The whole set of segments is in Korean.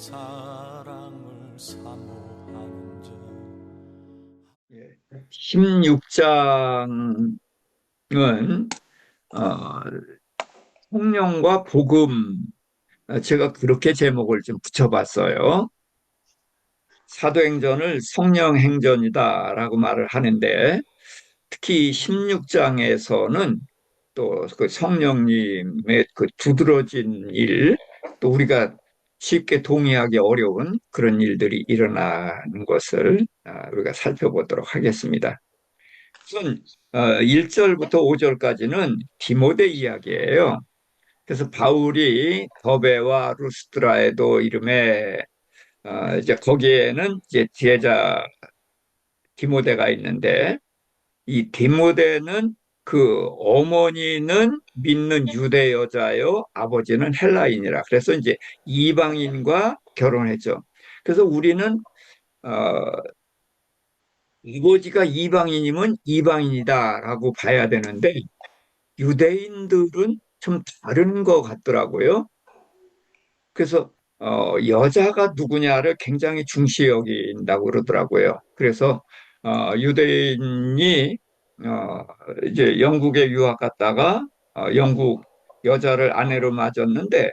사랑을 사모하는지. 16장은 성령과 복음, 제가 그렇게 제목을 좀 붙여봤어요. 사도행전을 성령행전이다라고 말을 하는데, 특히 16장에서는 또 그 성령님의 그 두드러진 일, 또 우리가 쉽게 동의하기 어려운 그런 일들이 일어나는 것을 우리가 살펴보도록 하겠습니다. 우선 1절부터 5절까지는 디모데 이야기예요. 그래서 바울이 더베와 루스드라에도 이름에 이제 거기에는 이제 제자 디모데가 있는데, 이 디모데는 그 어머니는 믿는 유대 여자요, 아버지는 헬라인이라. 그래서 이제 이방인과 결혼했죠. 그래서 우리는 어, 아버지가 이방인이면 이방인이다라고 봐야 되는데, 유대인들은 좀 다른 것 같더라고요. 그래서 여자가 누구냐를 굉장히 중시 여긴다고 그러더라고요. 그래서 유대인이 어, 이제 영국에 유학 갔다가 영국 여자를 아내로 맞았는데,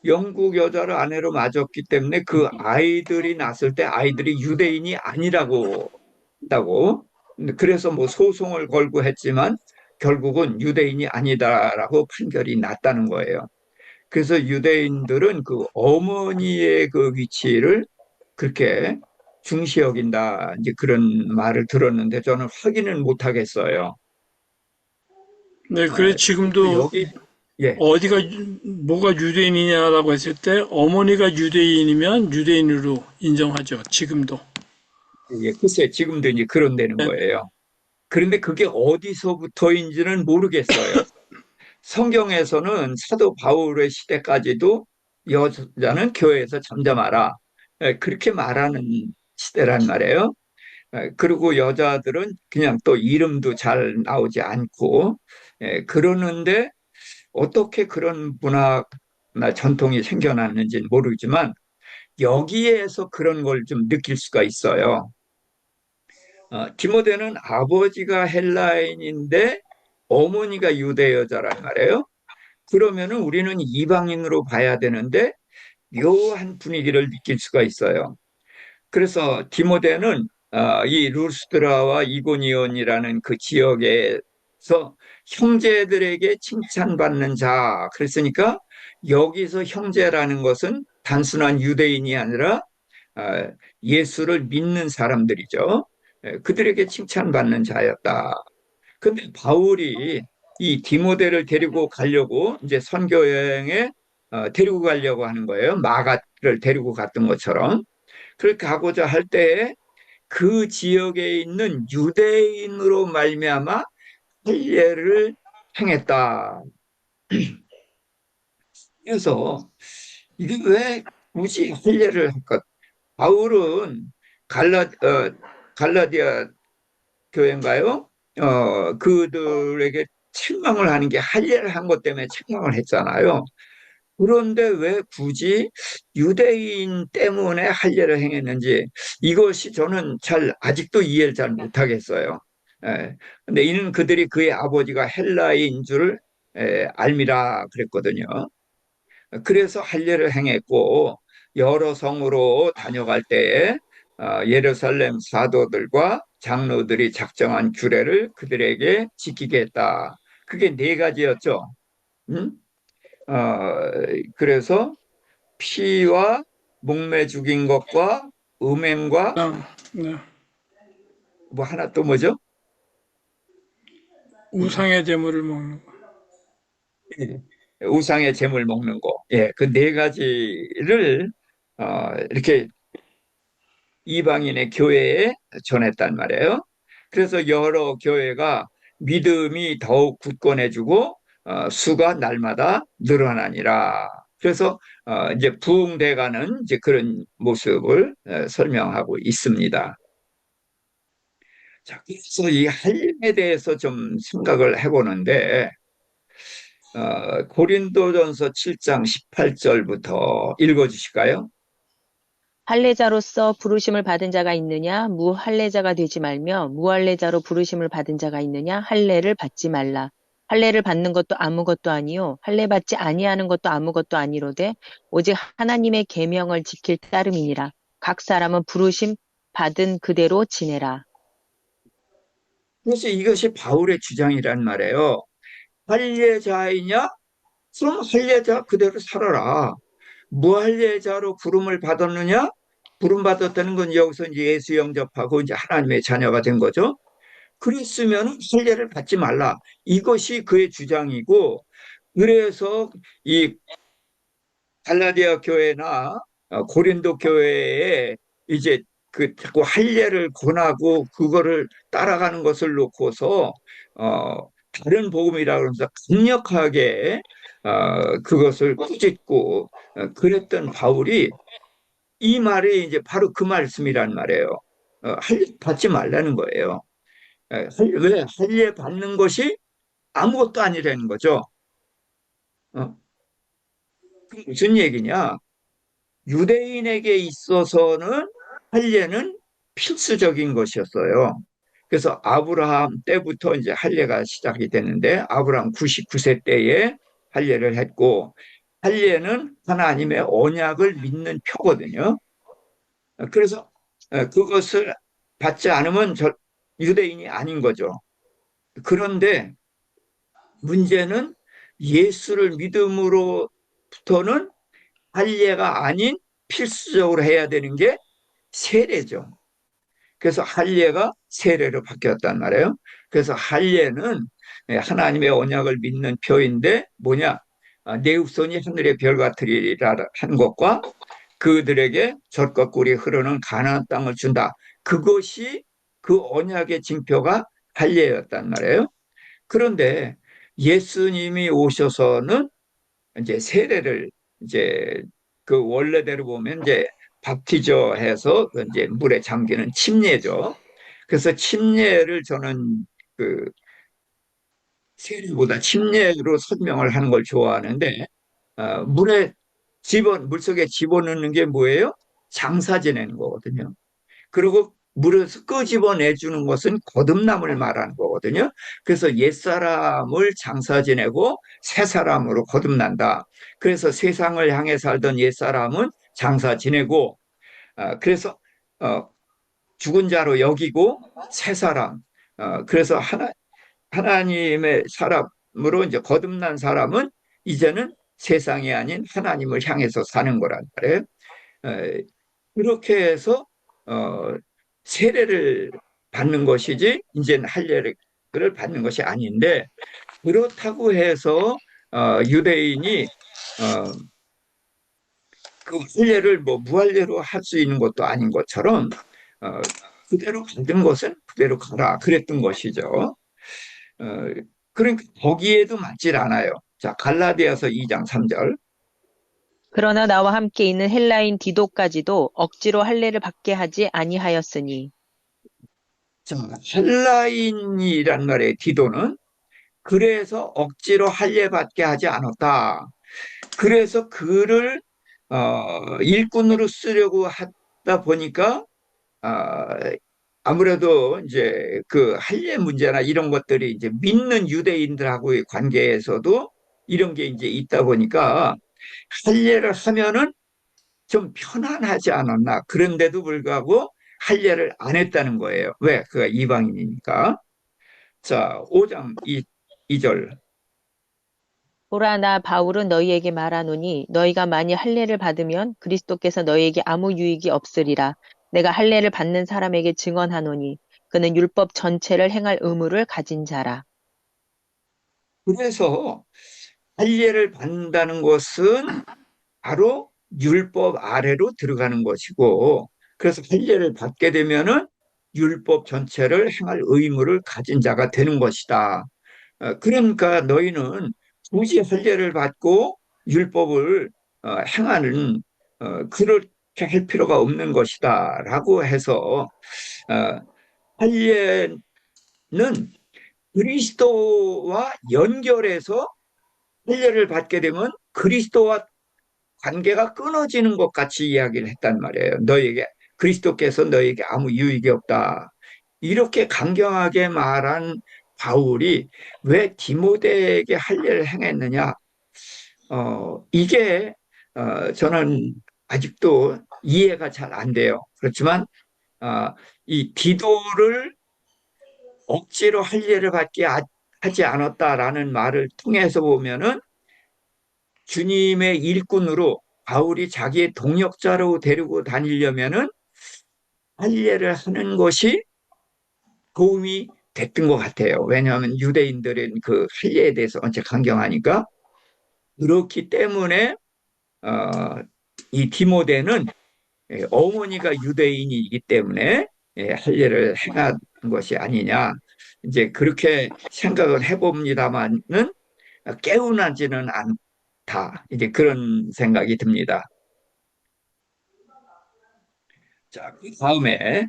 영국 여자를 아내로 맞았기 때문에 그 아이들이 낳았을 때 아이들이 유대인이 아니라고 했다고. 그래서 뭐 소송을 걸고 했지만 결국은 유대인이 아니다라고 판결이 났다는 거예요. 그래서 유대인들은 그 어머니의 그 위치를 그렇게 중시 여긴다, 이제 그런 말을 들었는데 저는 확인은 못 하겠어요. 네, 그래 아, 그래서 지금도 여기, 예, 뭐가 유대인이냐라고 했을 때 어머니가 유대인이면 유대인으로 인정하죠. 지금도. 예, 글쎄 지금도 이제 그런 되는 네, 거예요. 그런데 그게 어디서부터인지는 모르겠어요. 성경에서는 사도 바울의 시대까지도 여자는 교회에서 잠잠하라, 그렇게 말하는 시대란 말이에요. 그리고 여자들은 그냥 또 이름도 잘 나오지 않고, 그러는데 어떻게 그런 문화나 전통이 생겨났는지는 모르지만 여기에서 그런 걸 좀 느낄 수가 있어요. 디모데는 아버지가 헬라인인데 어머니가 유대 여자란 말이에요. 그러면은 우리는 이방인으로 봐야 되는데 묘한 분위기를 느낄 수가 있어요. 그래서 디모데는 이 루스드라와 이고니온이라는 그 지역에서 형제들에게 칭찬받는 자. 그랬으니까 여기서 형제라는 것은 단순한 유대인이 아니라 아, 예수를 믿는 사람들이죠. 그들에게 칭찬받는 자였다. 근데 바울이 이 디모데를 데리고 가려고 이제 선교 여행에 데리고 가려고 하는 거예요. 마가를 데리고 갔던 것처럼. 그렇게 가고자 할 때에 그 지역에 있는 유대인으로 말미암아 할례를 행했다. 그래서 이게 왜 굳이 할례를 할까? 바울은 갈라디아 교회인가요? 그들에게 책망을 하는 게 할례를 한 것 때문에 책망을 했잖아요. 그런데 왜 굳이 유대인 때문에 할례를 행했는지, 이것이 저는 아직도 이해를 잘 못하겠어요. 근데 이는 그들이 그의 아버지가 헬라인 줄 알미라 그랬거든요. 그래서 할례를 행했고, 여러 성으로 다녀갈 때에 예루살렘 사도들과 장로들이 작정한 규례를 그들에게 지키게 했다. 그게 네 가지였죠. 음? 어, 그래서 피와 목매 죽인 것과 음행과 네. 뭐 하나 또 뭐죠? 음, 우상의 제물을 먹는 거. 우상의 재물 먹는 거. 예, 그 네 가지를 이렇게 이방인의 교회에 전했단 말이에요. 그래서 여러 교회가 믿음이 더욱 굳건해지고 수가 날마다 늘어나니라. 그래서 이제 부흥돼가는 이제 그런 모습을 설명하고 있습니다. 자, 그래서 이 할림에 대해서 좀 생각을 해보는데, 고린도전서 7장 18절부터 읽어주실까요? 할례자로서 부르심을 받은 자가 있느냐? 무할례자가 되지 말며 무할례자로 부르심을 받은 자가 있느냐? 할례를 받지 말라. 할례를 받는 것도 아무것도 아니요 할례 받지 아니하는 것도 아무것도 아니로되 오직 하나님의 계명을 지킬 따름이니라. 각 사람은 부르심 받은 그대로 지내라. 그래서 이것이 바울의 주장이란 말이에요. 할례자이냐? 그럼 할례자 그대로 살아라. 무할례자로 부름을 받았느냐? 부름 받았다는 건 여기서 이제 예수 영접하고 이제 하나님의 자녀가 된 거죠. 그랬으면 할례를 받지 말라. 이것이 그의 주장이고, 그래서 이 갈라디아 교회나 고린도 교회에 이제 그 자꾸 할례를 권하고 그거를 따라가는 것을 놓고서 다른 복음이라 그러면서 강력하게 그것을 꾸짖고 그랬던 바울이 이 말이 이제 바로 그 말씀이란 말이에요. 할례 받지 말라는 거예요. 왜 할례 받는 것이 아무것도 아니라는 거죠. 어, 그 무슨 얘기냐? 유대인에게 있어서는 할례는 필수적인 것이었어요. 그래서 아브라함 때부터 이제 할례가 시작이 되는데 아브라함 99세 때에 할례를 했고 할례는 하나님의 언약을 믿는 표거든요. 그래서 그것을 받지 않으면 유대인이 아닌 거죠. 그런데 문제는 예수를 믿음으로부터는 할례가 아닌 필수적으로 해야 되는 게 세례죠. 그래서 할례가 세례로 바뀌었단 말이에요. 그래서 할례는 하나님의 언약을 믿는 표인데 뭐냐? 내 후손이 하늘의 별 같으리라 한 것과 그들에게 젖과 꿀이 흐르는 가나안 땅을 준다. 그것이 그 언약의 징표가 할례였단 말이에요. 그런데 예수님이 오셔서는 이제 세례를 이제 그 원래대로 보면 이제 밥티저 해서 이제 물에 잠기는 침례죠. 그래서 침례를 저는 그 세례보다 침례로 설명을 하는 걸 좋아하는데 물에 물속에 집어넣는 게 뭐예요? 장사 지내는 거거든요. 그리고 물에서 끄집어내 주는 것은 거듭남을 말하는 거거든요. 그래서 옛사람을 장사 지내고 새 사람으로 거듭난다. 그래서 세상을 향해 살던 옛사람은 장사 지내고 그래서 죽은 자로 여기고 새 사람 그래서 하나님의 사람으로 이제 거듭난 사람은 이제는 세상이 아닌 하나님을 향해서 사는 거란 말이에요. 그렇게 해서 어, 세례를 받는 것이지 이제는 할례를 받는 것이 아닌데 그렇다고 해서 유대인이 그 할례를 뭐 무할례로 할 수 있는 것도 아닌 것처럼 어, 그대로 받은 것은 그대로 가라 그랬던 것이죠. 어, 그러니까 거기에도 맞질 않아요. 자, 갈라디아서 2장 3절. 그러나 나와 함께 있는 헬라인 디도까지도 억지로 할례를 받게 하지 아니하였으니. 자, 헬라인이란 말의 디도는 그래서 억지로 할례 받게 하지 않았다. 그래서 그를 일꾼으로 쓰려고 하다 보니까 어, 아무래도 이제 그 할례 문제나 이런 것들이 이제 믿는 유대인들하고의 관계에서도 이런 게 이제 있다 보니까 할례를 하면은 좀 편안하지 않았나. 그런데도 불구하고 할례를 안 했다는 거예요. 왜? 그가 이방인이니까. 자, 5장 2절. 보라 나 바울은 너희에게 말하노니 너희가 만일 할례를 받으면 그리스도께서 너희에게 아무 유익이 없으리라. 내가 할례를 받는 사람에게 증언하노니 그는 율법 전체를 행할 의무를 가진 자라. 그래서 할례를 받는다는 것은 바로 율법 아래로 들어가는 것이고, 그래서 할례를 받게 되면은 율법 전체를 행할 의무를 가진 자가 되는 것이다. 그러니까 너희는 굳이 할례를 받고 율법을 행하는 그렇게 할 필요가 없는 것이다라고 해서 할례는 그리스도와 연결해서 할례를 받게 되면 그리스도와 관계가 끊어지는 것 같이 이야기를 했단 말이에요. 너에게 그리스도께서 너에게 아무 유익이 없다. 이렇게 강경하게 말한 바울이 왜 디모데에게 할례를 행했느냐? 이게 저는 아직도 이해가 잘 안 돼요. 그렇지만 이 디도를 억지로 할례를 받게 하지 않았다라는 말을 통해서 보면은 주님의 일꾼으로 바울이 자기의 동역자로 데리고 다니려면은 할례를 하는 것이 도움이 됐던 것 같아요. 왜냐하면 유대인들은 그 할례에 대해서 엄청 강경하니까. 그렇기 때문에 어, 이 디모데는 어머니가 유대인이기 때문에 할례를 행한 것이 아니냐. 이제 그렇게 생각을 해봅니다만은 깨운하지는 않다. 이제 그런 생각이 듭니다. 자, 그 다음에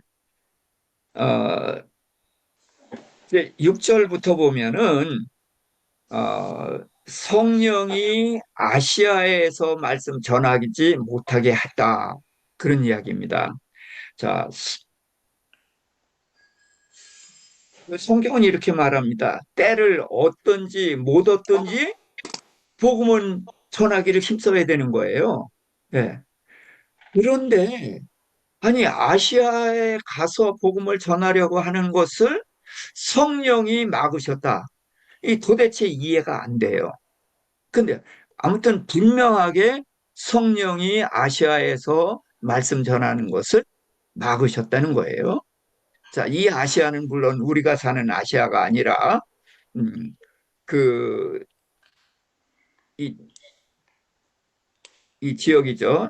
어, 이제 6절부터 보면은 성령이 아시아에서 말씀 전하지 못하게 했다. 그런 이야기입니다. 자, 성경은 이렇게 말합니다. 때를 얻든지 못 얻든지 복음은 전하기를 힘써야 되는 거예요. 네. 그런데 아니 아시아에 가서 복음을 전하려고 하는 것을 성령이 막으셨다. 이 도대체 이해가 안 돼요. 근데 아무튼 분명하게 성령이 아시아에서 말씀 전하는 것을 막으셨다는 거예요. 자, 이 아시아는 물론 우리가 사는 아시아가 아니라 음, 그, 이, 이 지역이죠.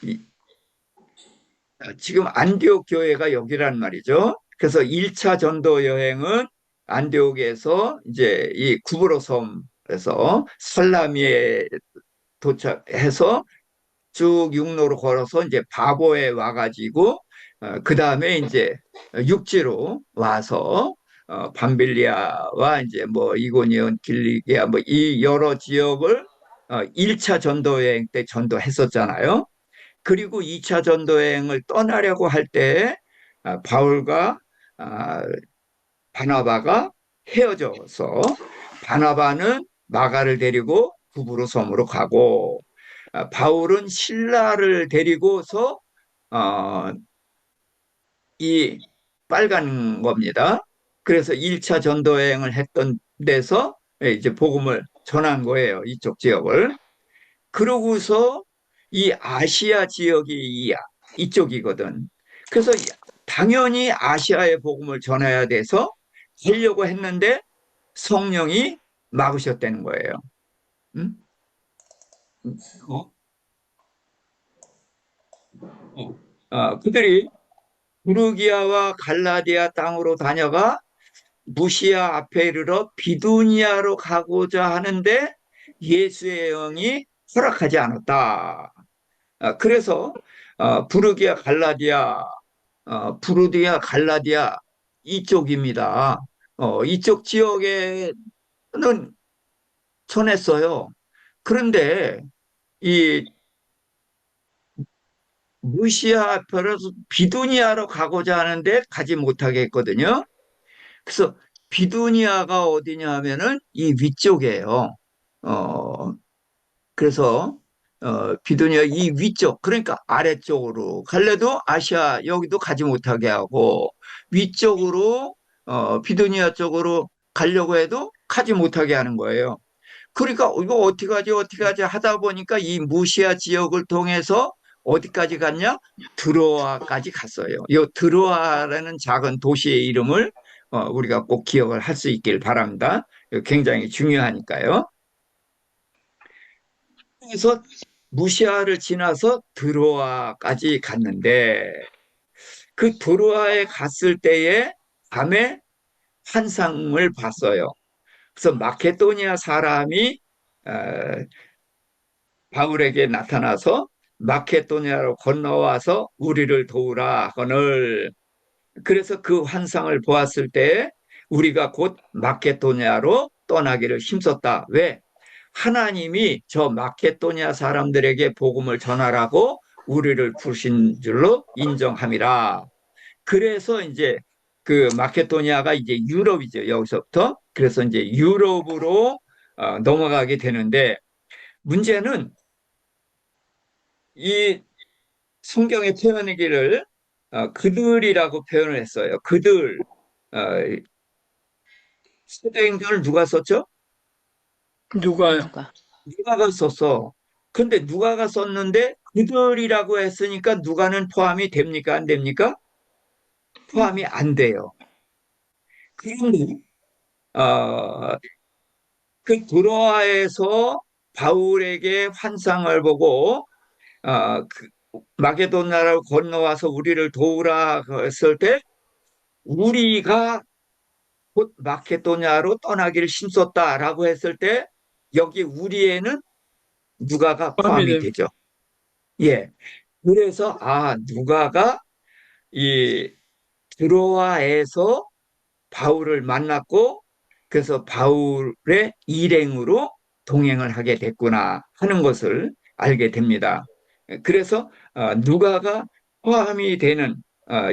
이, 지금 안디옥 교회가 여기란 말이죠. 그래서 1차 전도 여행은 안디옥에서 이제 이 구브로 섬에서 살라미에 도착해서 쭉 육로로 걸어서 이제 바보에 와가지고 그 다음에 이제 육지로 와서 밤빌리아와 이제 뭐 이고니온, 길리기아 뭐 이 여러 지역을 1차 전도여행 때 전도했었잖아요. 그리고 2차 전도여행을 떠나려고 할 때 바울과 아, 바나바가 헤어져서 바나바는 마가를 데리고 구브로 섬으로 가고 바울은 신라를 데리고서 어, 이 빨간 겁니다. 그래서 1차 전도여행을 했던 데서 이제 복음을 전한 거예요. 이쪽 지역을. 그러고서 이 아시아 지역이 이쪽이거든. 그래서 당연히 아시아의 복음을 전해야 돼서 하려고 했는데 성령이 막으셨다는 거예요. 응? 어? 그들이 부르기아와 갈라디아 땅으로 다녀가 무시아 앞에 이르러 비두니아로 가고자 하는데 예수의 영이 허락하지 않았다. 그래서 부르기아 갈라디아 부르디아 갈라디아 이쪽입니다. 이쪽 지역에는 전했어요. 그런데 이 무시아 앞에서 비두니아로 가고자 하는데 가지 못하게 했거든요. 그래서 비두니아가 어디냐 하면은 이 위쪽이에요. 어, 그래서 비두니아 이 위쪽, 그러니까 아래쪽으로 갈래도 아시아 여기도 가지 못하게 하고 위쪽으로 비두니아 쪽으로 가려고 해도 가지 못하게 하는 거예요. 그러니까 이거 어떻게 하지 하다 보니까 이 무시아 지역을 통해서 어디까지 갔냐? 드로아까지 갔어요. 이 드로아라는 작은 도시의 이름을 우리가 꼭 기억을 할 수 있길 바랍니다. 이거 굉장히 중요하니까요. 그래서 무시아를 지나서 드로아까지 갔는데 그 드로아에 갔을 때에 밤에 환상을 봤어요. 그래서 마케도니아 사람이 어, 바울에게 나타나서 마케도니아로 건너와서 우리를 도우라 하거늘. 그래서 그 환상을 보았을 때 우리가 곧 마케도니아로 떠나기를 힘썼다. 왜? 하나님이 저 마케도니아 사람들에게 복음을 전하라고 우리를 부르신 줄로 인정함이라. 그래서 이제 그 마케도니아가 이제 유럽이죠. 여기서부터. 그래서 이제 유럽으로 넘어가게 되는데 문제는 이 성경의 표현이기를 그들이라고 표현을 했어요. 그들. 어, 사도행전을 누가 썼죠? 누가요? 누가? 누가가 썼어. 근데 누가가 썼는데 그들이라고 했으니까 누가는 포함이 됩니까? 안 됩니까? 포함이 안 돼요. 그런데 어, 그 드로아에서 바울에게 환상을 보고 그 마게도나라로 건너와서 우리를 도우라 했을 때 우리가 곧 마케도냐로 떠나기를 힘썼다라고 했을 때 여기 우리에는 누가가 포함이 포함이 됩니다. 되죠. 예. 그래서 누가가 이 드로아에서 바울을 만났고 그래서 바울의 일행으로 동행을 하게 됐구나 하는 것을 알게 됩니다. 그래서 누가가 포함이 되는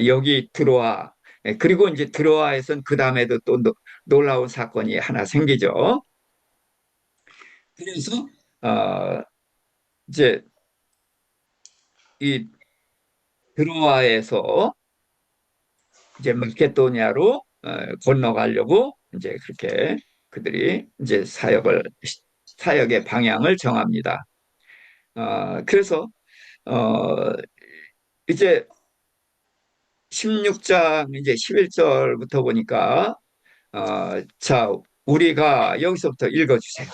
여기 드로아 그리고 이제 드로아에선 그 다음에도 또 놀라운 사건이 하나 생기죠. 그래서 어, 이제 이 드로아에서 이제 마케도니아로 건너가려고 이제 그렇게 그들이 이제 사역의 방향을 정합니다. 그래서 어, 이제 16장 이제 11절부터 보니까 자 우리가 여기서부터 읽어주세요.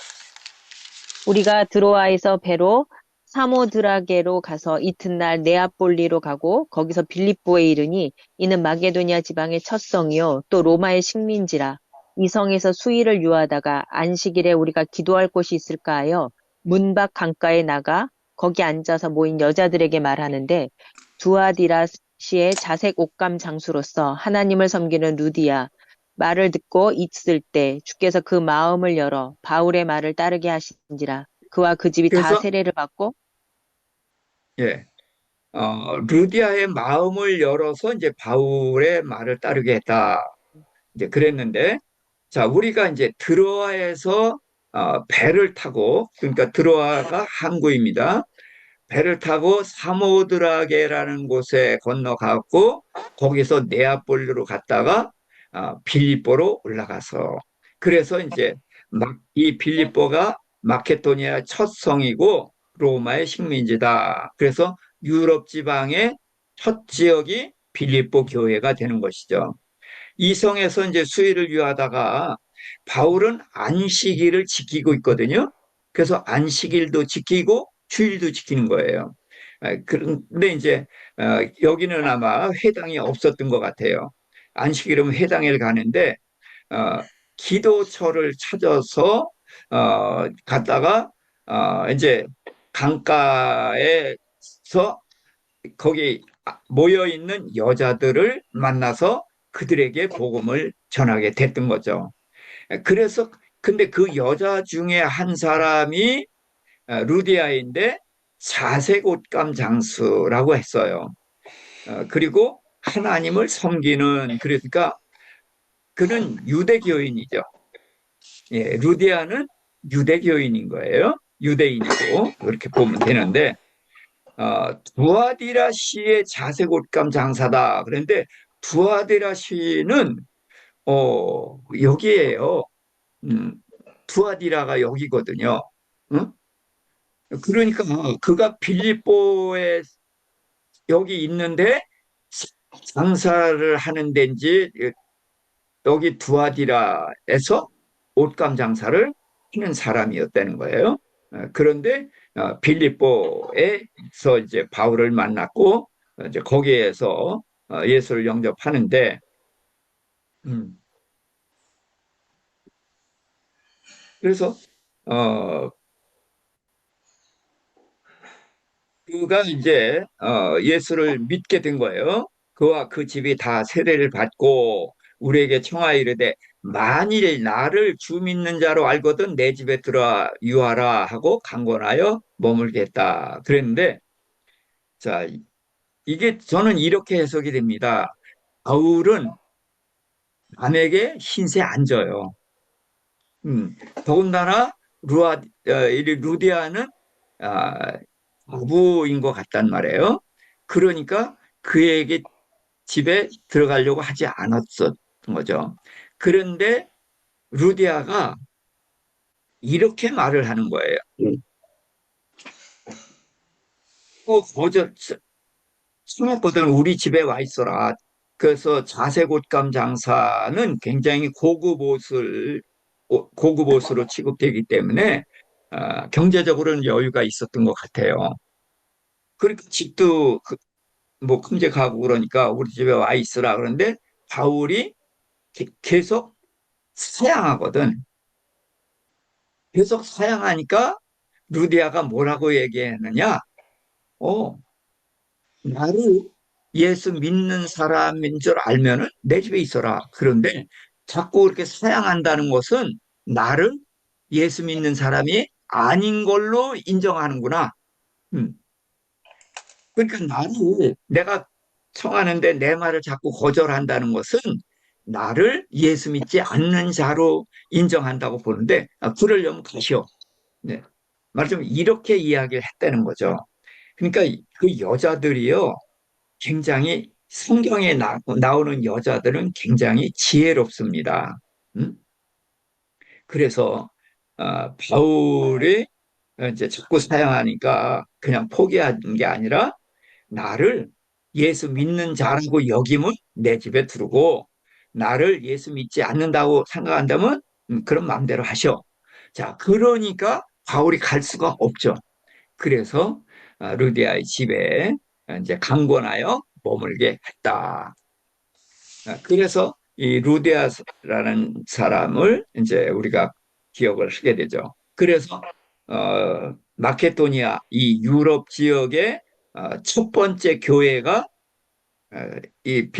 우리가 드로아에서 배로 사모드라게로 가서 이튿날 네아폴리로 가고 거기서 빌립보에 이르니 이는 마게도냐 지방의 첫 성이요 또 로마의 식민지라. 이 성에서 수일을 유하다가 안식일에 우리가 기도할 곳이 있을까 하여 문 밖 강가에 나가 거기 앉아서 모인 여자들에게 말하는데 두아디라시의 자색 옷감 장수로서 하나님을 섬기는 루디아 말을 듣고 있을 때 주께서 그 마음을 열어 바울의 말을 따르게 하신지라. 그와 그 집이 다 그래서 세례를 받고 예, 루디아의 마음을 열어서 이제 바울의 말을 따르게 했다. 이제 그랬는데 자 우리가 이제 드로아에서 배를 타고 그러니까 드로아가 항구입니다. 배를 타고 사모드라게라는 곳에 건너가고 거기서 네아폴리로 갔다가 빌립보로 올라가서 그래서 이제 이 빌립보가 마케도니아 첫 성이고 로마의 식민지다. 그래서 유럽 지방의 첫 지역이 빌립보 교회가 되는 것이죠. 이 성에서 이제 수일을 유하다가 바울은 안식일을 지키고 있거든요. 그래서 안식일도 지키고 주일도 지키는 거예요. 그런데 이제 여기는 아마 회당이 없었던 것 같아요. 안식일은 회당에 가는데 어, 기도처를 찾아서 갔다가 이제 강가에서 거기 모여 있는 여자들을 만나서 그들에게 복음을 전하게 됐던 거죠. 그래서 근데 그 여자 중에 한 사람이 루디아인데 자색 옷감 장수라고 했어요. 그리고 하나님을 섬기는 그러니까 그는 유대교인이죠. 예, 루디아는 유대교인인 거예요. 유대인이고 그렇게 보면 되는데 두아디라 시의 자색 옷감 장사다. 그런데 두아디라 시는 여기에요. 음, 두아디라가 여기거든요. 응? 그러니까 그가 빌립보에 여기 있는데 장사를 하는 데인지 여기 두아디라에서 옷감 장사를 하는 사람이었다는 거예요. 그런데 빌립보에서 이제 바울을 만났고 이제 거기에서 예수를 영접하는데 음, 그래서 어, 그가 이제 예수를 믿게 된 거예요. 그와 그 집이 다 세례를 받고 우리에게 청하이르되 만일 나를 주 믿는 자로 알거든 내 집에 들어와 유하라 하고 강권하여 머물겠다 그랬는데, 자, 이게 저는 이렇게 해석이 됩니다. 바울은 남에게 신세 안 져요. 더군다나 이 루디아는 아, 과부인 것 같단 말이에요. 그러니까 그에게 집에 들어가려고 하지 않았었던 거죠. 그런데 루디아가 이렇게 말을 하는 거예요. 거절, 처음거든 우리 집에 와 있어라. 그래서 자색옷감 장사는 굉장히 고급 옷으로 취급되기 때문에 경제적으로는 여유가 있었던 것 같아요. 그러니까 집도 뭐 큼직하고 그러니까 우리 집에 와 있으라 그러는데 바울이 계속 사양하거든. 계속 사양하니까 루디아가 뭐라고 얘기했느냐? 어, 나를 예수 믿는 사람인 줄 알면은 내 집에 있어라. 그런데 자꾸 그렇게 사양한다는 것은 나를 예수 믿는 사람이 아닌 걸로 인정하는구나. 음. 그러니까 나를 내가 청하는데 내 말을 자꾸 거절한다는 것은 나를 예수 믿지 않는 자로 인정한다고 보는데, 그러려면 가시오. 네. 말하자면 이렇게 이야기를 했다는 거죠. 그러니까 그 여자들이요, 굉장히 성경에 나오는 여자들은 굉장히 지혜롭습니다. 음? 그래서 바울이 이제 자꾸 사용하니까 그냥 포기하는 게 아니라 나를 예수 믿는 자라고 여기면 내 집에 두르고 나를 예수 믿지 않는다고 생각한다면 그런 마음대로 하셔. 자, 그러니까 바울이 갈 수가 없죠. 그래서 루디아의 집에 이제 강권하여 머물게 했다. 그래서 이 루디아라는 사람을 이제 우리가 기억을 하게 되죠. 그래서 마케도니아 이 유럽 지역의 첫 번째 교회가 이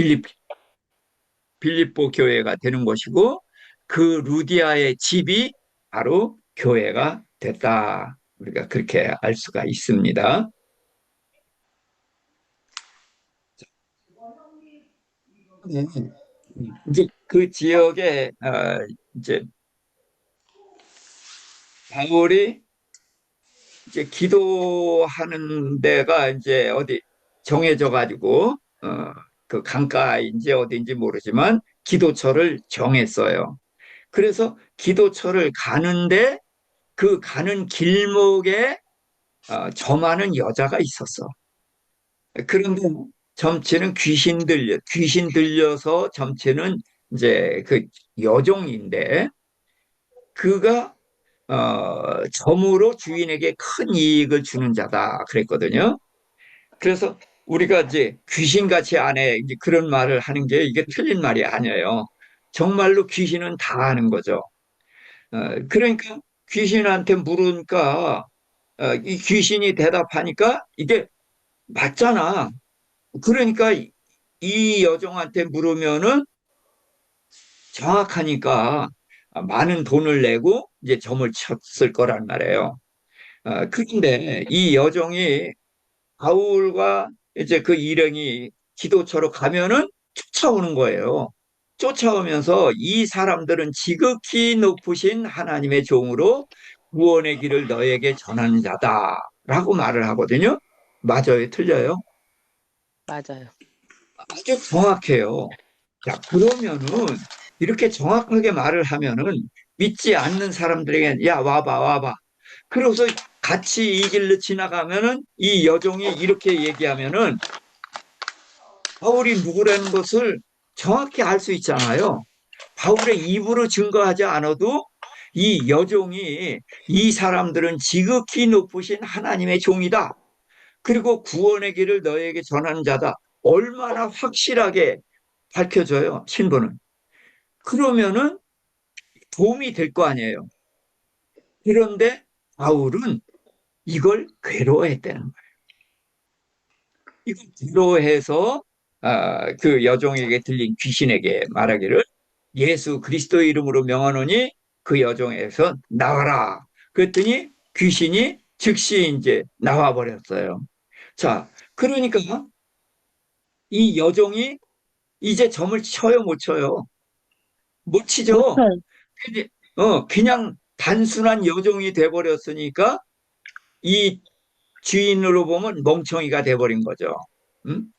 빌립보 교회가 되는 것이고 그 루디아의 집이 바로 교회가 됐다. 우리가 그렇게 알 수가 있습니다. 네. 이제 그 지역에 이제 바울이 이제 기도하는 데가 이제 어디 정해져 가지고 그 강가인지 어디인지 모르지만 기도처를 정했어요. 그래서 기도처를 가는데 그 가는 길목에 점하는 여자가 있었어. 그런데 점치는 귀신 들려서 점치는 이제 그 여종인데 그가 점으로 주인에게 큰 이익을 주는 자다 그랬거든요. 그래서 우리가 이제 귀신같이 안에 이제 그런 말을 하는 게 이게 틀린 말이 아니에요. 정말로 귀신은 다 아는 거죠. 그러니까 귀신한테 물으니까 이 귀신이 대답하니까 이게 맞잖아. 그러니까 이 여종한테 물으면은 정확하니까 많은 돈을 내고 이제 점을 쳤을 거란 말이에요. 그런데 이 여종이 바울과 이제 그 일행이 기도처로 가면은 쫓아오는 거예요. 쫓아오면서 이 사람들은 지극히 높으신 하나님의 종으로 구원의 길을 너에게 전하는 자다라고 말을 하거든요. 맞아요, 틀려요? 맞아요. 아주 정확해요. 자, 그러면은 이렇게 정확하게 말을 하면은 믿지 않는 사람들에게 야, 와봐, 와봐. 그러고서 같이 이 길로 지나가면은 이 여종이 이렇게 얘기하면은 바울이 누구라는 것을 정확히 알 수 있잖아요. 바울의 입으로 증거하지 않아도 이 여종이 이 사람들은 지극히 높으신 하나님의 종이다. 그리고 구원의 길을 너에게 전하는 자다. 얼마나 확실하게 밝혀져요, 신부는. 그러면은 도움이 될 거 아니에요. 그런데 바울은 이걸 괴로워했다는 거예요. 이걸 괴로워해서 그 여종에게 들린 귀신에게 말하기를 예수 그리스도의 이름으로 명하노니 그 여종에서 나와라. 그랬더니 귀신이 즉시 이제 나와 버렸어요. 자, 그러니까 이 여종이 이제 점을 쳐요, 못 쳐요? 못 치죠? 못할. 근데, 그냥 단순한 여종이 돼버렸으니까 이 주인으로 보면 멍청이가 돼버린 거죠. 음?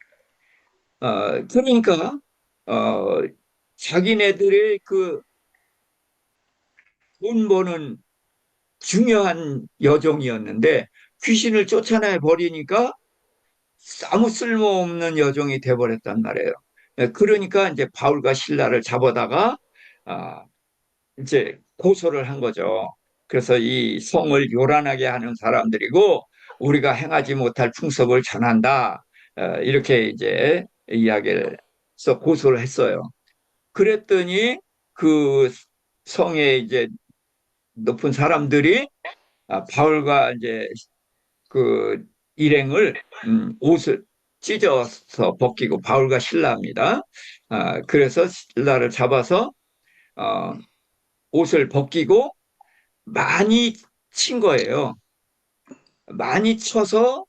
그러니까, 어, 자기네들의 그 돈 버는 중요한 여종이었는데 귀신을 쫓아내 버리니까 아무 쓸모없는 여종이 돼버렸단 말이에요. 그러니까 이제 바울과 실라를 잡아다가 아, 이제 고소를 한 거죠. 그래서 이 성을 요란하게 하는 사람들이고 우리가 행하지 못할 풍습을 전한다. 이렇게 이제 이야기를 해서 고소를 했어요. 그랬더니 그 성에 이제 높은 사람들이 바울과 이제 그 일행을 옷을 찢어서 벗기고 바울과 신라입니다. 그래서 신라를 잡아서 어, 옷을 벗기고 많이 친 거예요. 많이 쳐서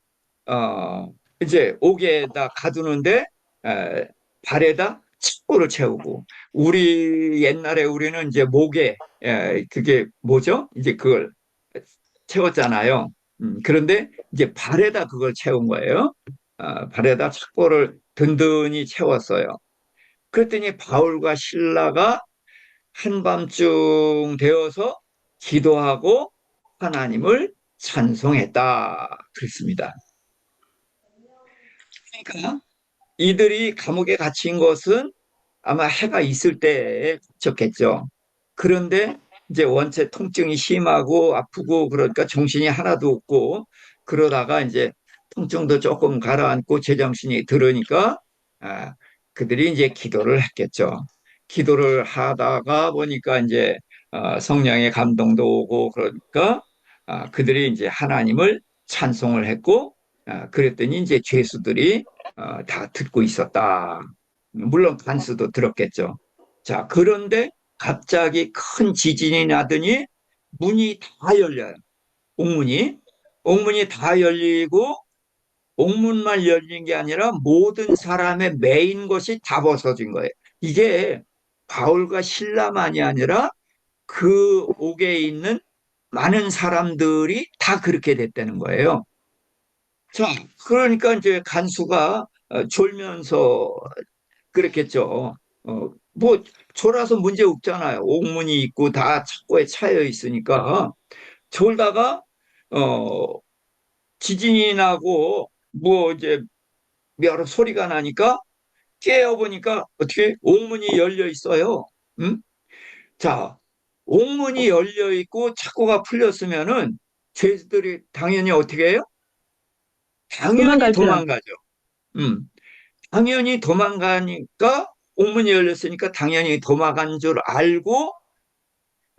이제 옥에다 가두는데 에, 발에다 칫솔을 채우고 우리 옛날에 우리는 이제 목에 그게 뭐죠? 이제 그걸 채웠잖아요. 그런데 이제 발에다 그걸 채운 거예요. 발에다 촛불을 든든히 채웠어요. 그랬더니 바울과 실라가 한밤중 되어서 기도하고 하나님을 찬송했다. 그랬습니다. 그러니까 이들이 감옥에 갇힌 것은 아마 해가 있을 때에 갇혔겠죠. 그런데 이제 원체 통증이 심하고 아프고 그러니까 정신이 하나도 없고 그러다가 이제 통증도 조금 가라앉고 제정신이 들으니까 아, 그들이 이제 기도를 했겠죠. 기도를 하다가 보니까 이제 성령의 감동도 오고 그러니까 그들이 이제 하나님을 찬송을 했고 그랬더니 이제 죄수들이 다 듣고 있었다. 물론 간수도 들었겠죠. 자, 그런데 갑자기 큰 지진이 나더니 문이 다 열려요. 옥문이. 옥문이 다 열리고 옥문만 열린 게 아니라 모든 사람의 메인 것이 다 벗어진 거예요. 이게 바울과 신라만이 아니라 그 옥에 있는 많은 사람들이 다 그렇게 됐다는 거예요. 자, 그러니까 이제 간수가 졸면서 그랬겠죠. 뭐, 졸아서 문제 없잖아요. 옥문이 있고 다 창고에 차여 있으니까. 졸다가, 어, 지진이 나고, 뭐, 이제, 여러 소리가 나니까 깨어보니까 어떻게 옥문이 열려 있어요. 응? 자, 옥문이 열려 있고 창고가 풀렸으면은 죄수들이 당연히 어떻게 해요? 당연히 도망가죠. 도망가죠. 음. 당연히 도망가니까 옥문이 열렸으니까 당연히 도망간 줄 알고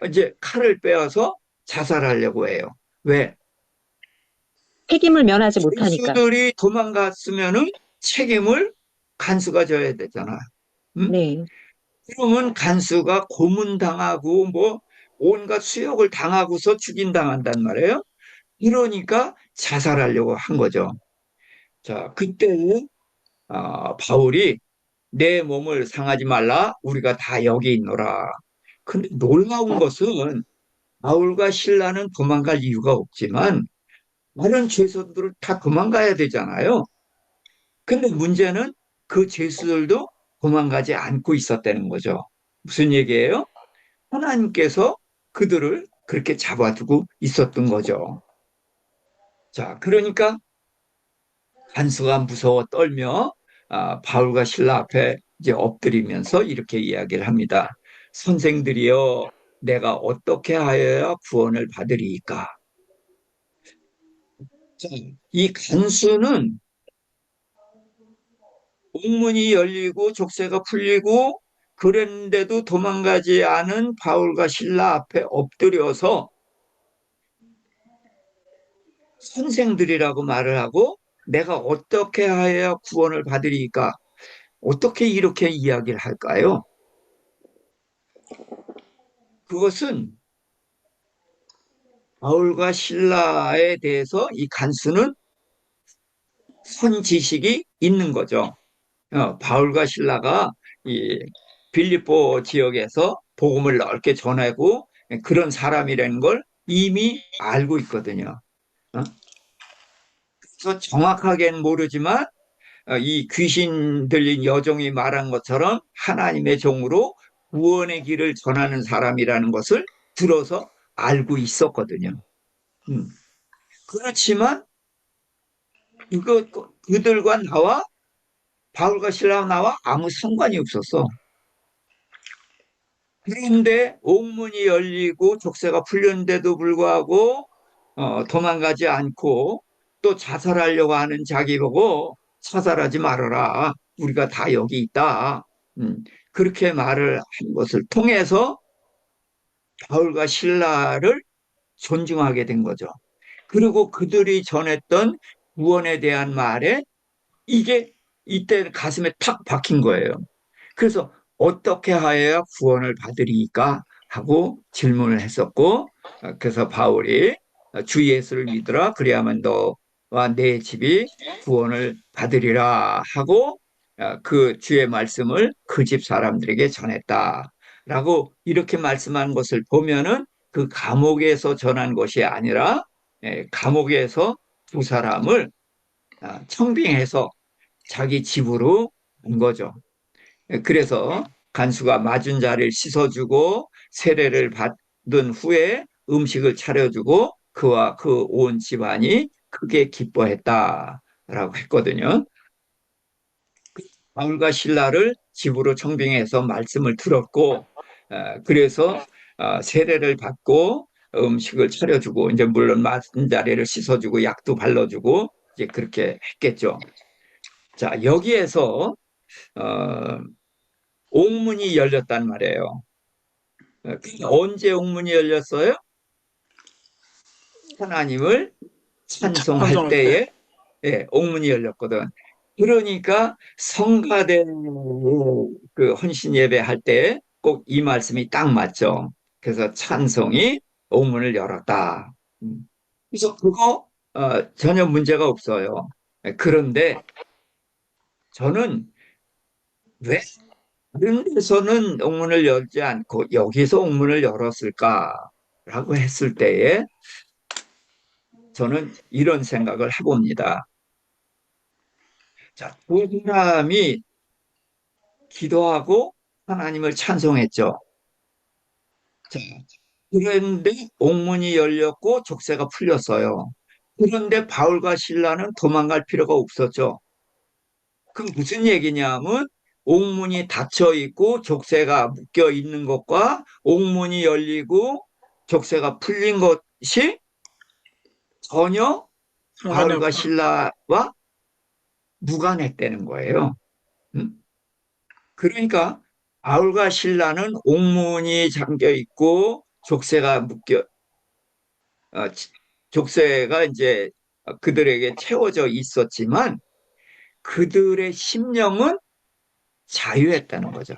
이제 칼을 빼어서 자살하려고 해요. 왜? 책임을 면하지 못하니까. 죄수들이 도망갔으면은 책임을 간수가 져야 되잖아. 응? 네. 그러면 간수가 고문당하고 뭐 온갖 수욕을 당하고서 죽인당한단 말이에요. 이러니까 자살하려고 한 거죠. 자, 그때 바울이 내 몸을 상하지 말라. 우리가 다 여기 있노라. 근데 놀라운 것은 바울과 신라는 도망갈 이유가 없지만 다른 죄수들을 다 도망가야 되잖아요. 근데 문제는 그 죄수들도 도망가지 않고 있었다는 거죠. 무슨 얘기예요? 하나님께서 그들을 그렇게 잡아두고 있었던 거죠. 자, 그러니까 간수가 무서워 떨며 바울과 신라 앞에 이제 엎드리면서 이렇게 이야기를 합니다. 선생들이여, 내가 어떻게 하여야 구원을 받으리이까? 자, 이 간수는 옥문이 열리고 족쇄가 풀리고 그랬는데도 도망가지 않은 바울과 신라 앞에 엎드려서 선생들이라고 말을 하고 내가 어떻게 하여야 구원을 받으리까? 어떻게 이렇게 이야기를 할까요? 그것은 바울과 신라에 대해서 이 간수는 선지식이 있는 거죠. 바울과 신라가 이 빌립보 지역에서 복음을 넓게 전하고 그런 사람이라는 걸 이미 알고 있거든요. 그래서 정확하게는 모르지만 이 귀신 들린 여종이 말한 것처럼 하나님의 종으로 구원의 길을 전하는 사람이라는 것을 들어서 알고 있었거든요. 그렇지만 그들과 나와 바울과 신라와 나와 아무 상관이 없었어. 그런데 옥문이 열리고 족쇄가 풀렸는데도 불구하고 도망가지 않고 또 자살하려고 하는 자기 보고 자살하지 말아라. 우리가 다 여기 있다. 그렇게 말을 한 것을 통해서 바울과 신라를 존중하게 된 거죠. 그리고 그들이 전했던 구원에 대한 말에 이게 이때 가슴에 탁 박힌 거예요. 그래서 어떻게 하여야 구원을 받으리까 하고 질문을 했었고, 그래서 바울이 주 예수를 믿으라 그래야만 너와 내 집이 구원을 받으리라 하고 그 주의 말씀을 그 집 사람들에게 전했다라고 이렇게 말씀한 것을 보면은 그 감옥에서 전한 것이 아니라 감옥에서 두 사람을 청빙해서 자기 집으로 간 거죠. 그래서 간수가 맞은 자를 씻어주고 세례를 받은 후에 음식을 차려주고 그와 그 온 집안이 크게 기뻐했다라고 했거든요. 바울과 신라를 집으로 청빙해서 말씀을 들었고 그래서 세례를 받고 음식을 차려주고 이제 물론 맞은 자리를 씻어주고 약도 발라주고 이제 그렇게 했겠죠. 자, 여기에서 어, 옥문이 열렸단 말이에요. 언제 옥문이 열렸어요? 하나님을 찬송할 때에 옥문이 열렸거든. 그러니까 성가대 그 헌신 예배 할 때 꼭 이 말씀이 딱 맞죠. 그래서 찬송이 옥문을 열었다. 그래서 그거 전혀 문제가 없어요. 그런데 저는 왜 다른 데서는 옥문을 열지 않고 여기서 옥문을 열었을까라고 했을 때에 저는 이런 생각을 해봅니다. 자, 두 사람이 기도하고 하나님을 찬송했죠. 자, 그런데 옥문이 열렸고 족쇄가 풀렸어요. 그런데 바울과 신라는 도망갈 필요가 없었죠. 그럼 무슨 얘기냐면 옥문이 닫혀 있고 족쇄가 묶여 있는 것과 옥문이 열리고 족쇄가 풀린 것이 전혀 바울과 신라와 무관했다는 거예요. 그러니까 바울과 신라는 옥문이 잠겨 있고 족쇄가 묶여 족쇄가 이제 그들에게 채워져 있었지만 그들의 심령은 자유했다는 거죠.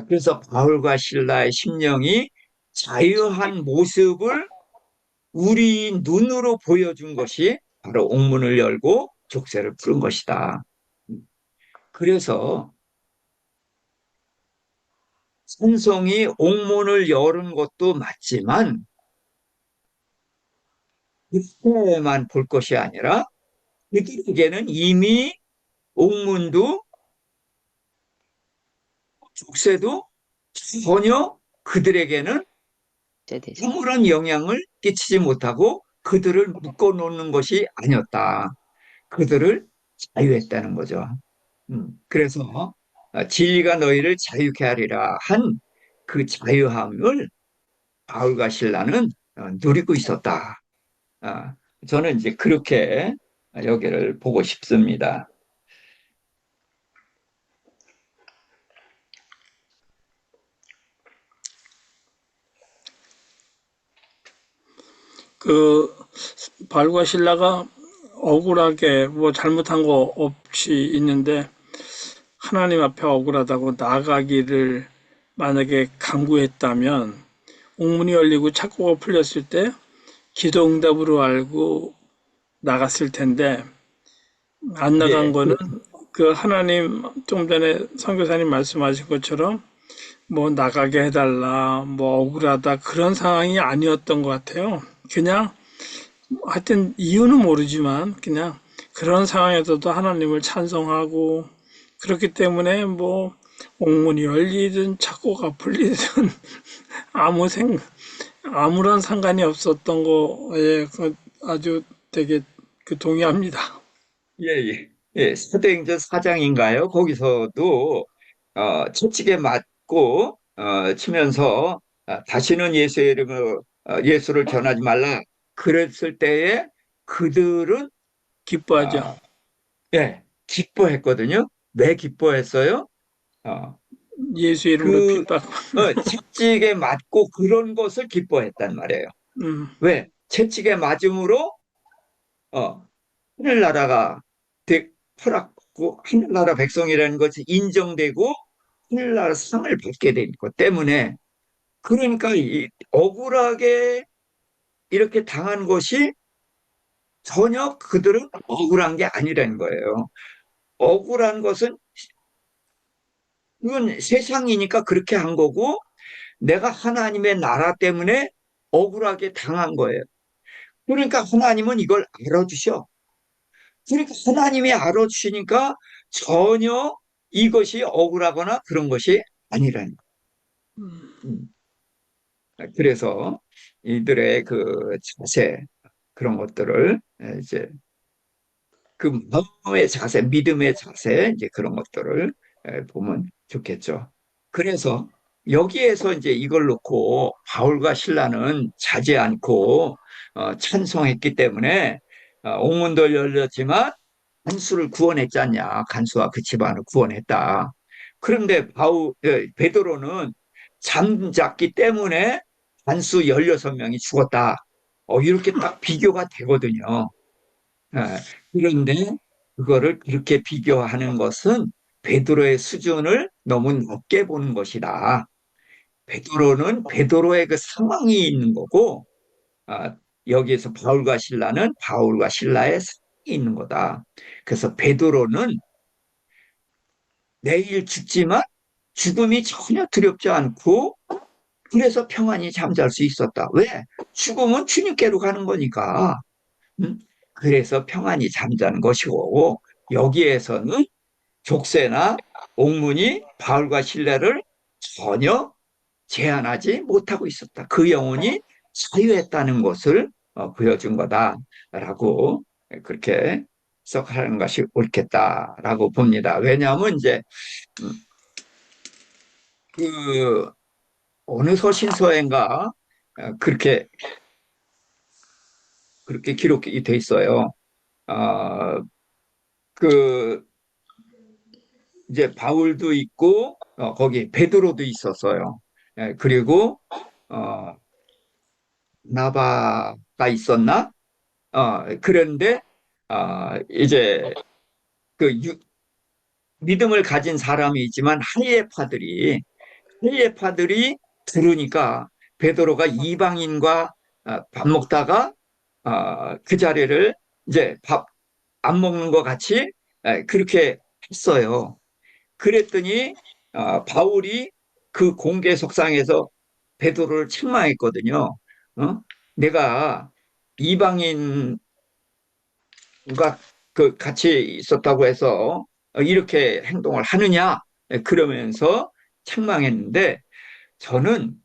그래서 바울과 신라의 심령이 자유한 모습을 우리 눈으로 보여준 것이 바로 옥문을 열고 족쇄를 푸른 것이다. 그래서 찬송이 옥문을 열은 것도 맞지만 그때만 볼 것이 아니라 그들에게는 이미 옥문도 족쇄도 전혀 그들에게는 아무런 영향을 끼치지 못하고 그들을 묶어놓는 것이 아니었다. 그들을 자유했다는 거죠. 그래서 진리가 너희를 자유케 하리라 한 그 자유함을 바울과 신라는 누리고 있었다. 저는 이제 그렇게 여기를 보고 싶습니다. 그 바울과 신라가 억울하게 뭐 잘못한 거 없이 있는데 하나님 앞에 억울하다고 나가기를 만약에 강구했다면 옥문이 열리고 착고가 풀렸을 때 기도응답으로 알고 나갔을 텐데 안 나간 예, 거는 그 하나님 좀 전에 선교사님 말씀하신 것처럼 뭐 나가게 해달라 뭐 억울하다 그런 상황이 아니었던 것 같아요. 그냥 하여튼 이유는 모르지만 그냥 그런 상황에서도 하나님을 찬송하고 그렇기 때문에 뭐 옥문이 열리든 착고가 풀리든 아무 생 아무런 상관이 없었던 거에 아주 되게 동의합니다. 예, 예. 예, 사도행전 4장인가요? 거기서도 채찍에 맞고 치면서 다시는 예수의 이름으로 예수를 전하지 말라. 그랬을 때에 그들은 기뻐하죠. 아, 예, 기뻐했거든요. 왜 기뻐했어요? 어, 예수 이름으로 그 핍박. 채찍에 맞고 그런 것을 기뻐했단 말이에요. 음, 왜? 채찍에 맞음으로 하늘나라가 허락받고 하늘나라 백성이라는 것이 인정되고 하늘나라 상을 받게 된 것 때문에 그러니까 억울하게 이렇게 당한 것이 전혀 그들은 억울한 게 아니라는 거예요. 억울한 것은 이건 세상이니까 그렇게 한 거고 내가 하나님의 나라 때문에 억울하게 당한 거예요. 그러니까 하나님은 이걸 알아주셔. 그러니까 하나님이 알아주시니까 전혀 이것이 억울하거나 그런 것이 아니라는 거예요. 그래서 이들의 그 자세, 그런 것들을 이제 그 마음의 자세, 믿음의 자세, 이제 그런 것들을 보면 좋겠죠. 그래서 여기에서 이제 이걸 놓고 바울과 신라는 자지 않고 찬송했기 때문에 옥문도 열렸지만 간수를 구원했지 않냐. 간수와 그 집안을 구원했다. 그런데 베드로는 잠잤기 때문에 간수 16명이 죽었다. 이렇게 딱 비교가 되거든요. 예, 그런데 그거를 그렇게 비교하는 것은 베드로의 수준을 너무 높게 보는 것이다. 베드로는 베드로의 그 상황이 있는 거고, 여기에서 바울과 신라는 바울과 신라의 상황이 있는 거다. 그래서 베드로는 내일 죽지만 죽음이 전혀 두렵지 않고 그래서 평안히 잠잘 수 있었다. 왜? 죽음은 주님께로 가는 거니까. 음? 그래서 평안히 잠자는 것이고 여기에서는 족쇄나 옥문이 바울과 신라를 전혀 제한하지 못하고 있었다. 그 영혼이 자유했다는 것을 보여준 거다라고 그렇게 해석하는 것이 옳겠다라고 봅니다. 왜냐하면 이제 음, 그 어느 서신서인가 그렇게 기록이 돼 있어요. 어, 그 이제 바울도 있고 거기 베드로도 있었어요. 그리고 어, 나바가 있었나? 그런데 이제 그 믿음을 가진 사람이 있지만 할례파들이 들으니까 베드로가 이방인과 밥 먹다가 그 자리를 이제 밥 안 먹는 것 같이 그렇게 했어요. 그랬더니 바울이 그 공개 석상에서 베드로를 책망했거든요. 어? 내가 이방인과 그 같이 있었다고 해서 이렇게 행동을 하느냐? 그러면서 책망했는데 저는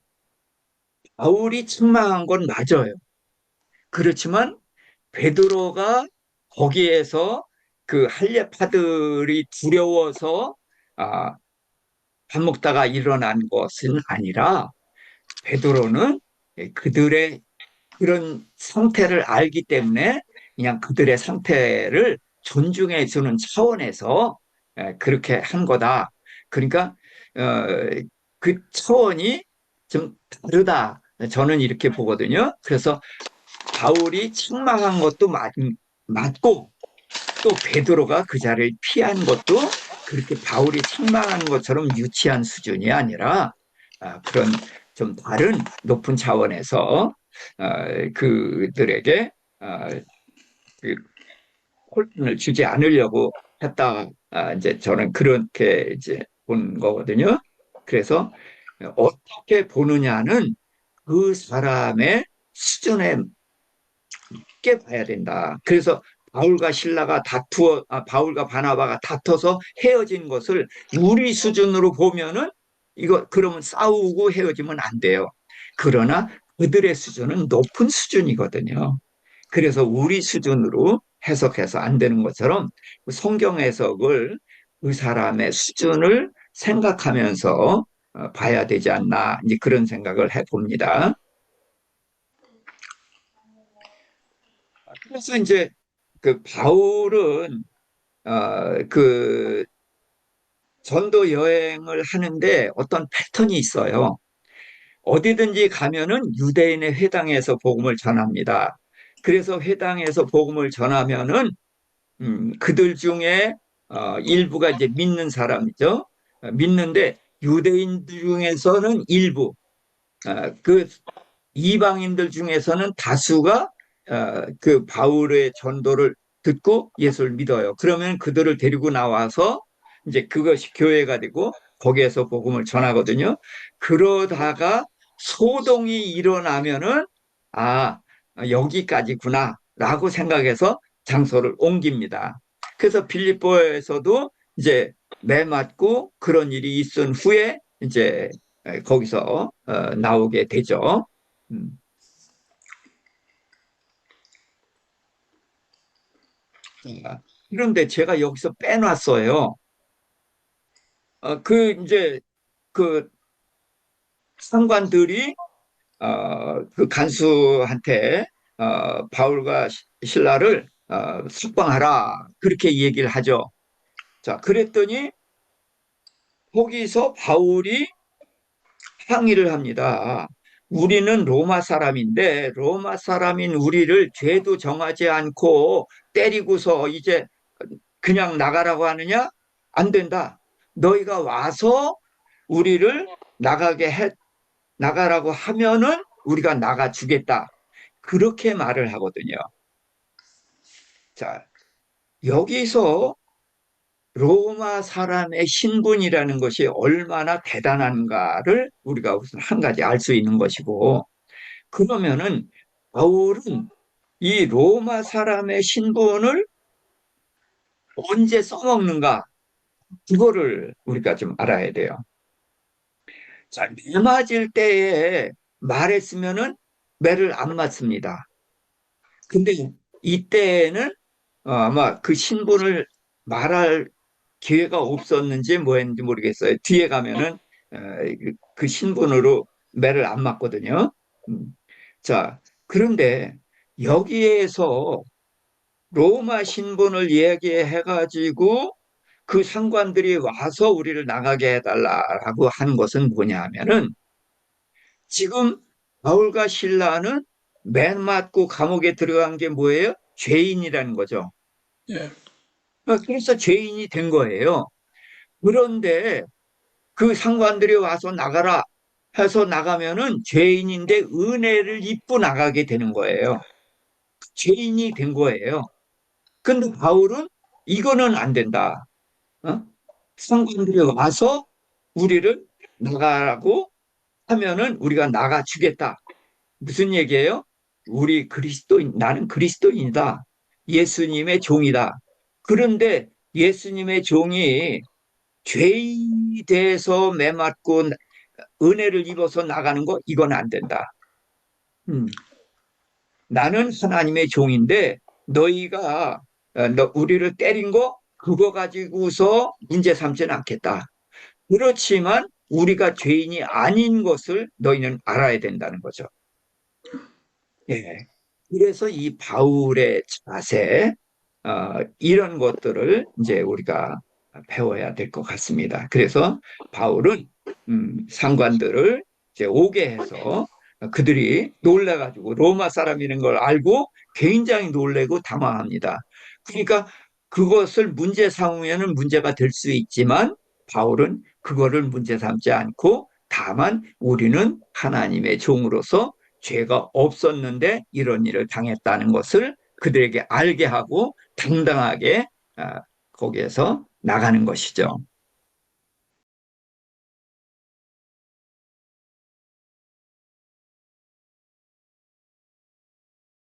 바울이 책망한 건 맞아요. 그렇지만 베드로가 거기에서 그 할례파들이 두려워서 아, 밥 먹다가 일어난 것은 아니라 베드로는 그들의 그런 상태를 알기 때문에 그냥 그들의 상태를 존중해 주는 차원에서 그렇게 한 거다. 그러니까 어, 그 차원이 좀 다르다. 저는 이렇게 보거든요. 그래서 바울이 책망한 것도 맞고 또 베드로가 그 자리를 피한 것도 그렇게 바울이 책망한 것처럼 유치한 수준이 아니라 그런 좀 다른 높은 차원에서 그들에게 그 홀든을 주지 않으려고 했다. 이제 저는 그렇게 이제 본 거거든요. 그래서 어떻게 보느냐는 그 사람의 수준에 맞게 봐야 된다. 그래서 바울과 바나바가 다퉈서 헤어진 것을 우리 수준으로 보면은 그러면 싸우고 헤어지면 안 돼요. 그러나 그들의 수준은 높은 수준이거든요. 그래서 우리 수준으로 해석해서 안 되는 것처럼 성경 해석을 그 사람의 수준을 생각하면서 봐야 되지 않나, 이제 그런 생각을 해봅니다. 그래서 이제 그 바울은 그 전도 여행을 하는데 어떤 패턴이 있어요. 어디든지 가면은 유대인의 회당에서 복음을 전합니다. 그래서 회당에서 복음을 전하면은 그들 중에 일부가 이제 믿는 사람이죠. 믿는데 유대인 중에서는 일부, 그 이방인들 중에서는 다수가 그 바울의 전도를 듣고 예수를 믿어요. 그러면 그들을 데리고 나와서 이제 그것이 교회가 되고 거기에서 복음을 전하거든요. 그러다가 소동이 일어나면은 아, 여기까지구나라고 생각해서 장소를 옮깁니다. 그래서 빌립보에서도 이제 매 맞고 그런 일이 있은 후에 이제 거기서 나오게 되죠. 음. 그런데 제가 여기서 빼놨어요. 이제 그 상관들이 그 간수한테 바울과 신라를 석방하라 그렇게 얘기를 하죠. 자, 그랬더니 거기서 바울이 항의를 합니다. 우리는 로마 사람인데 로마 사람인 우리를 죄도 정하지 않고 때리고서 이제 그냥 나가라고 하느냐? 안 된다. 너희가 와서 우리를 나가라고 하면은 우리가 나가 주겠다. 그렇게 말을 하거든요. 자, 여기서 로마 사람의 신분이라는 것이 얼마나 대단한가를 우리가 우선 한 가지 알 수 있는 것이고, 그러면은 바울은 이 로마 사람의 신분을 언제 써먹는가? 그거를 우리가 좀 알아야 돼요. 자, 매 맞을 때에 말했으면은 매를 안 맞습니다. 근데 이때는 아마 그 신분을 말할 기회가 없었는지 뭐했는지 모르겠어요. 뒤에 가면은 그 신분으로 매를 안 맞거든요. 자, 그런데 여기에서 로마 신분을 얘기해가지고 그 상관들이 와서 우리를 나가게 해달라고 하는 것은 뭐냐 하면은 지금 바울과 실라는 맨 맞고 감옥에 들어간 게 뭐예요? 죄인이라는 거죠. 예. 그래서 죄인이 된 거예요. 그런데 그 상관들이 와서 나가라 해서 나가면은 죄인인데 은혜를 입고 나가게 되는 거예요. 죄인이 된 거예요. 근데 바울은 이거는 안 된다. 상관들이 와서 우리를 나가라고 하면은 우리가 나가 주겠다. 무슨 얘기예요? 나는 그리스도인이다. 예수님의 종이다. 그런데 예수님의 종이 죄인이 돼서 매맞고 은혜를 입어서 나가는 거 이건 안 된다. 나는 하나님의 종인데 너희가 우리를 때린 거 그거 가지고서 문제 삼지는 않겠다. 그렇지만 우리가 죄인이 아닌 것을 너희는 알아야 된다는 거죠. 예. 그래서 이 바울의 자세, 이런 것들을 이제 우리가 배워야 될 것 같습니다. 그래서 바울은 상관들을 이제 오게 해서 그들이 놀라가지고 로마 사람이라는 걸 알고 굉장히 놀래고 당황합니다. 그러니까 그것을 문제 삼으면 문제가 될 수 있지만 바울은 그거를 문제 삼지 않고 다만 우리는 하나님의 종으로서 죄가 없었는데 이런 일을 당했다는 것을 그들에게 알게 하고 당당하게 거기에서 나가는 것이죠.